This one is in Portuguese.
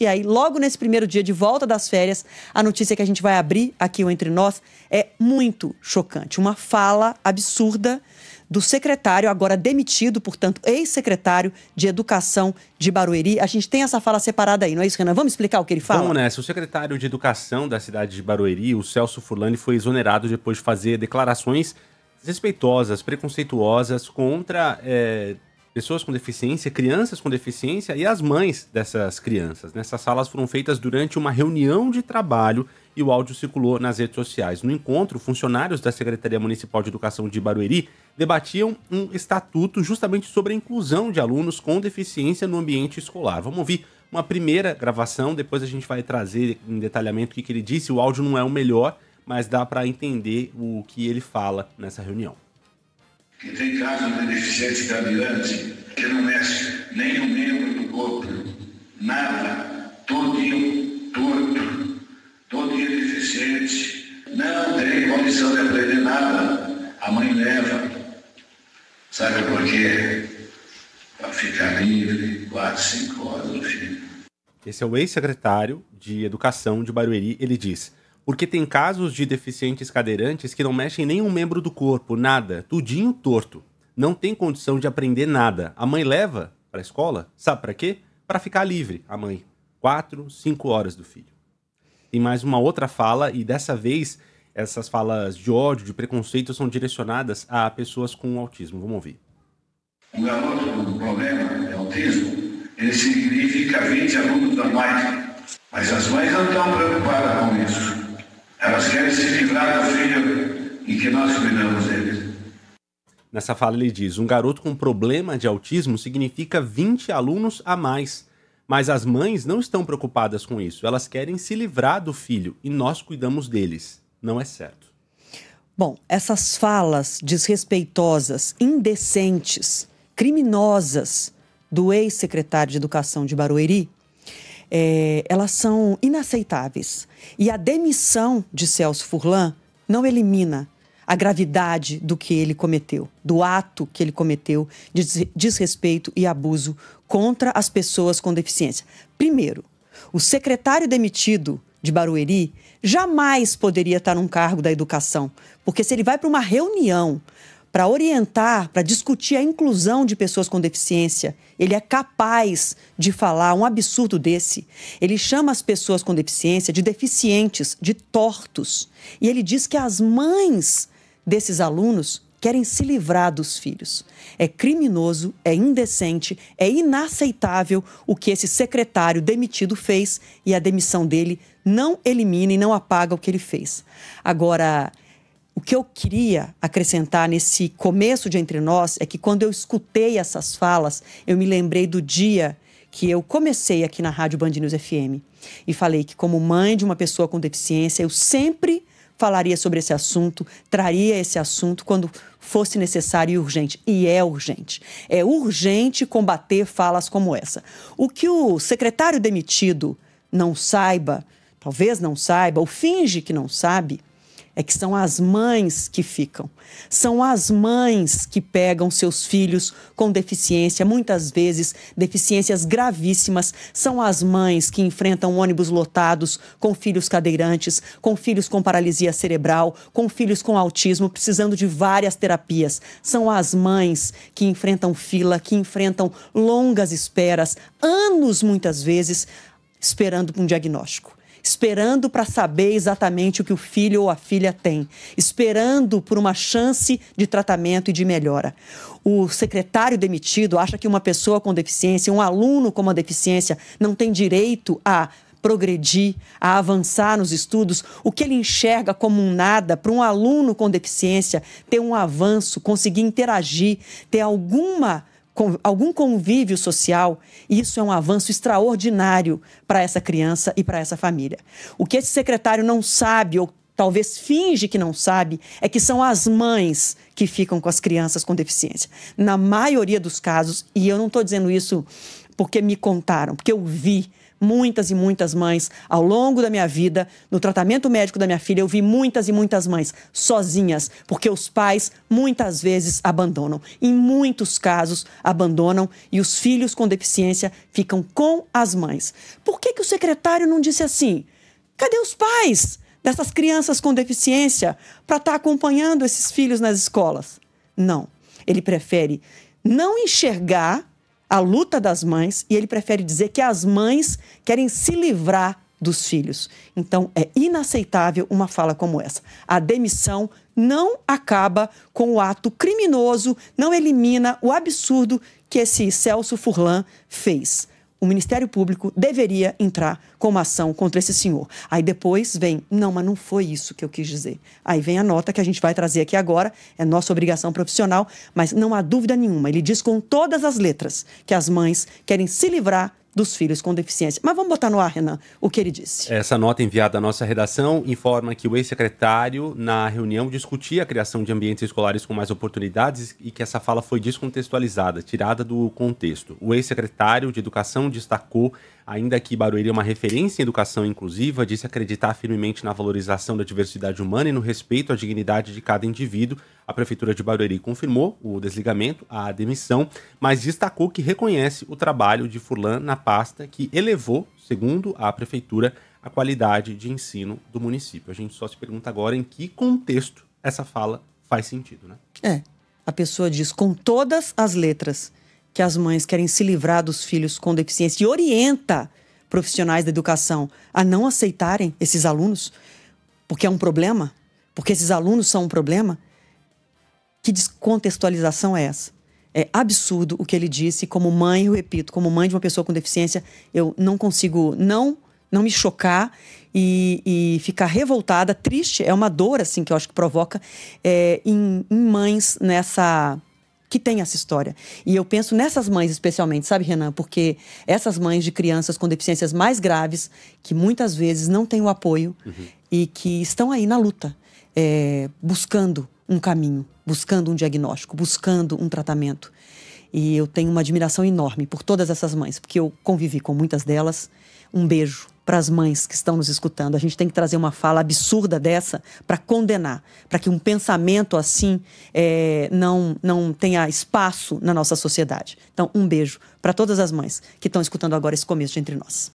E aí, logo nesse primeiro dia de volta das férias, a notícia que a gente vai abrir aqui o Entre Nós é muito chocante. Uma fala absurda do secretário, agora demitido, portanto, ex-secretário de Educação de Barueri. A gente tem essa fala separada aí, não é isso, Renan? Vamos explicar o que ele fala? Vamos nessa. O secretário de Educação da cidade de Barueri, o Celso Furlani, foi exonerado depois de fazer declarações desrespeitosas, preconceituosas contra pessoas com deficiência, crianças com deficiência e as mães dessas crianças. Nessas falas foram feitas durante uma reunião de trabalho e o áudio circulou nas redes sociais. No encontro, funcionários da Secretaria Municipal de Educação de Barueri debatiam um estatuto justamente sobre a inclusão de alunos com deficiência no ambiente escolar. Vamos ouvir uma primeira gravação, depois a gente vai trazer em detalhamento o que ele disse. O áudio não é o melhor, mas dá para entender o que ele fala nessa reunião. Que tem casos de deficiente cadeirante que não mexe nem um membro do corpo, nada, todinho torto, todinho deficiente, não tem condição de aprender nada, a mãe leva, sabe por quê? Para ficar livre 4, 5 horas do filho. Esse é o ex-secretário de Educação de Barueri, ele diz: porque tem casos de deficientes cadeirantes que não mexem nenhum membro do corpo, nada, tudinho torto. Não tem condição de aprender nada. A mãe leva para a escola, sabe para quê? Para ficar livre, a mãe. 4, 5 horas do filho. Tem mais uma outra fala, e dessa vez essas falas de ódio, de preconceito, são direcionadas a pessoas com autismo. Vamos ouvir. Um garoto com problema de autismo, ele significa 20 alunos a mais. Mas as mães não estão preocupadas com isso. Elas querem se livrar do filho em que nós cuidamos deles. Nessa fala ele diz: um garoto com problema de autismo significa 20 alunos a mais. Mas as mães não estão preocupadas com isso. Elas querem se livrar do filho e nós cuidamos deles. Não é certo. Bom, essas falas desrespeitosas, indecentes, criminosas do ex-secretário de Educação de Barueri, elas são inaceitáveis. E a demissão de Celso Furlan não elimina a gravidade do que ele cometeu, do ato que ele cometeu de desrespeito e abuso contra as pessoas com deficiência. Primeiro, o secretário demitido de Barueri jamais poderia estar num cargo da educação, porque se ele vai para uma reunião para orientar, para discutir a inclusão de pessoas com deficiência, ele é capaz de falar um absurdo desse. Ele chama as pessoas com deficiência de deficientes, de tortos. E ele diz que as mães desses alunos querem se livrar dos filhos. É criminoso, é indecente, é inaceitável o que esse secretário demitido fez, e a demissão dele não elimina e não apaga o que ele fez. Agora, o que eu queria acrescentar nesse começo de Entre Nós é que quando eu escutei essas falas, eu me lembrei do dia que eu comecei aqui na Rádio Band News FM e falei que, como mãe de uma pessoa com deficiência, eu sempre falaria sobre esse assunto, traria esse assunto quando fosse necessário e urgente. E é urgente. É urgente combater falas como essa. O que o secretário demitido não saiba, talvez não saiba, ou finge que não sabe, é que são as mães que ficam. São as mães que pegam seus filhos com deficiência, muitas vezes deficiências gravíssimas. São as mães que enfrentam ônibus lotados com filhos cadeirantes, com filhos com paralisia cerebral, com filhos com autismo, precisando de várias terapias. São as mães que enfrentam fila, que enfrentam longas esperas, anos muitas vezes, esperando por um diagnóstico. Esperando para saber exatamente o que o filho ou a filha tem, esperando por uma chance de tratamento e de melhora. O secretário demitido acha que uma pessoa com deficiência, um aluno com uma deficiência, não tem direito a progredir, a avançar nos estudos. O que ele enxerga como um nada para um aluno com deficiência ter um avanço, conseguir interagir, ter algum convívio social, isso é um avanço extraordinário para essa criança e para essa família. O que esse secretário não sabe, ou talvez finge que não sabe, é que são as mães que ficam com as crianças com deficiência. Na maioria dos casos, e eu não estou dizendo isso porque me contaram, porque eu vi muitas e muitas mães ao longo da minha vida, no tratamento médico da minha filha, eu vi muitas e muitas mães sozinhas, porque os pais muitas vezes abandonam. Em muitos casos, abandonam e os filhos com deficiência ficam com as mães. Por que o secretário não disse assim? Cadê os pais dessas crianças com deficiência para estar acompanhando esses filhos nas escolas? Não. Ele prefere não enxergar a luta das mães e ele prefere dizer que as mães querem se livrar dos filhos. Então, é inaceitável uma fala como essa. A demissão não acaba com o ato criminoso, não elimina o absurdo que esse Celso Furlan fez. O Ministério Público deveria entrar com uma ação contra esse senhor. Aí depois vem, não, mas não foi isso que eu quis dizer. Aí vem a nota que a gente vai trazer aqui agora, é nossa obrigação profissional, mas não há dúvida nenhuma. Ele diz com todas as letras que as mães querem se livrar dos filhos com deficiência. Mas vamos botar no ar, Renan, o que ele disse. Essa nota enviada à nossa redação informa que o ex-secretário, na reunião, discutia a criação de ambientes escolares com mais oportunidades e que essa fala foi descontextualizada, tirada do contexto. O ex-secretário de Educação destacou ainda que Barueri é uma referência em educação inclusiva, disse acreditar firmemente na valorização da diversidade humana e no respeito à dignidade de cada indivíduo. A Prefeitura de Barueri confirmou o desligamento, a demissão, mas destacou que reconhece o trabalho de Furlan na pasta que elevou, segundo a Prefeitura, a qualidade de ensino do município. A gente só se pergunta agora em que contexto essa fala faz sentido, né? A pessoa diz com todas as letras que as mães querem se livrar dos filhos com deficiência e orienta profissionais da educação a não aceitarem esses alunos, porque é um problema, porque esses alunos são um problema. Que descontextualização é essa? É absurdo o que ele disse. Como mãe, eu repito, como mãe de uma pessoa com deficiência, eu não consigo não me chocar e ficar revoltada, triste. É uma dor assim que eu acho que provoca em mães que tem essa história. E eu penso nessas mães especialmente, sabe, Renan? Porque essas mães de crianças com deficiências mais graves, que muitas vezes não têm o apoio e que estão aí na luta, buscando um caminho, buscando um diagnóstico, buscando um tratamento. E eu tenho uma admiração enorme por todas essas mães, porque eu convivi com muitas delas. Um beijo para as mães que estão nos escutando. A gente tem que trazer uma fala absurda dessa para condenar, para que um pensamento assim não tenha espaço na nossa sociedade. Então, um beijo para todas as mães que estão escutando agora esse começo de Entre Nós.